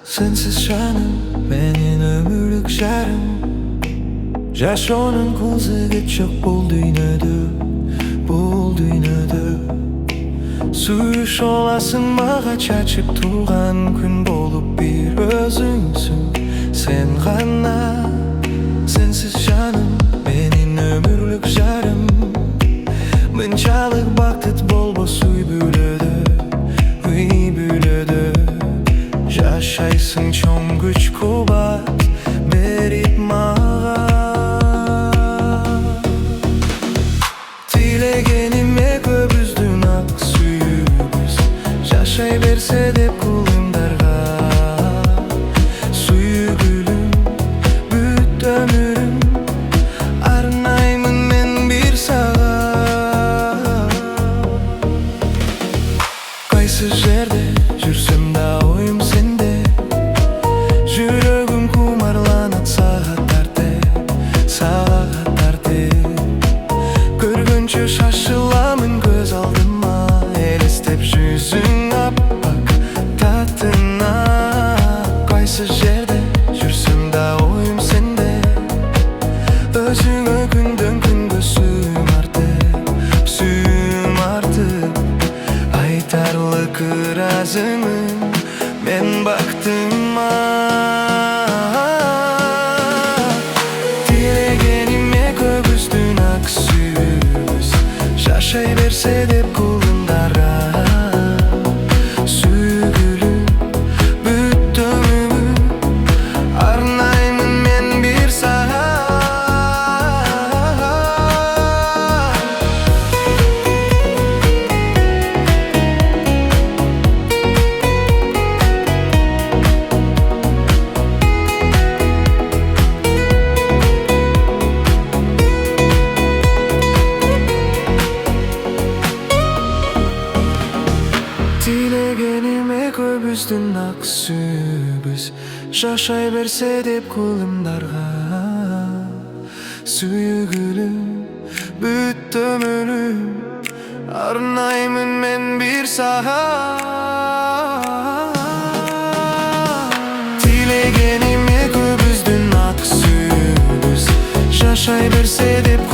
Sensiz şanım, menin ömürlük şarım. Жашоонун кузугу чок бул дүйнөдө Сүйүшө аласың мага чачып турган күн болуп бир өзүңсүң сен гана. Сенсиз жаным, менин өмүрлүк жарым. Мынчалык бакыт болбос үй бүлөдө Жашайсың чоң күч кубат берип мага. Тилегениме көбүздүн ак сүйүүбүз жашай берсе деп кулымдарга. Сүйгүлүм, бүт өмүрүм арнаймын мен бир сага. Кайсы жерде жүрсөм да оюм сенде. Жүрөгүм кумарланат сааттарды көргөнчө шашыламын көз алдыма. Элестеп жүзүң аппак татына. Кайсы жерде жүрсөм да оюм сенде. Өзүңө күндөн күнгө сүйүм артып айтарлык ыраазымын мен бактыма. Тилегениме көбүздүн ак сүйүүбүз жашай берсе деп кулымдарга. Сүйгүлүм, бүт өмүрүм арнаймын мен бир сага. Тилегениме көбүздүн ак сүйүүбүз жашай берсе деп кулымдарга. Сүйгүлүм, бүт өмүрүм арнаймын мен бир сага. Тилегениме көбүздүн ак сүйүүбүз жашай берсе деп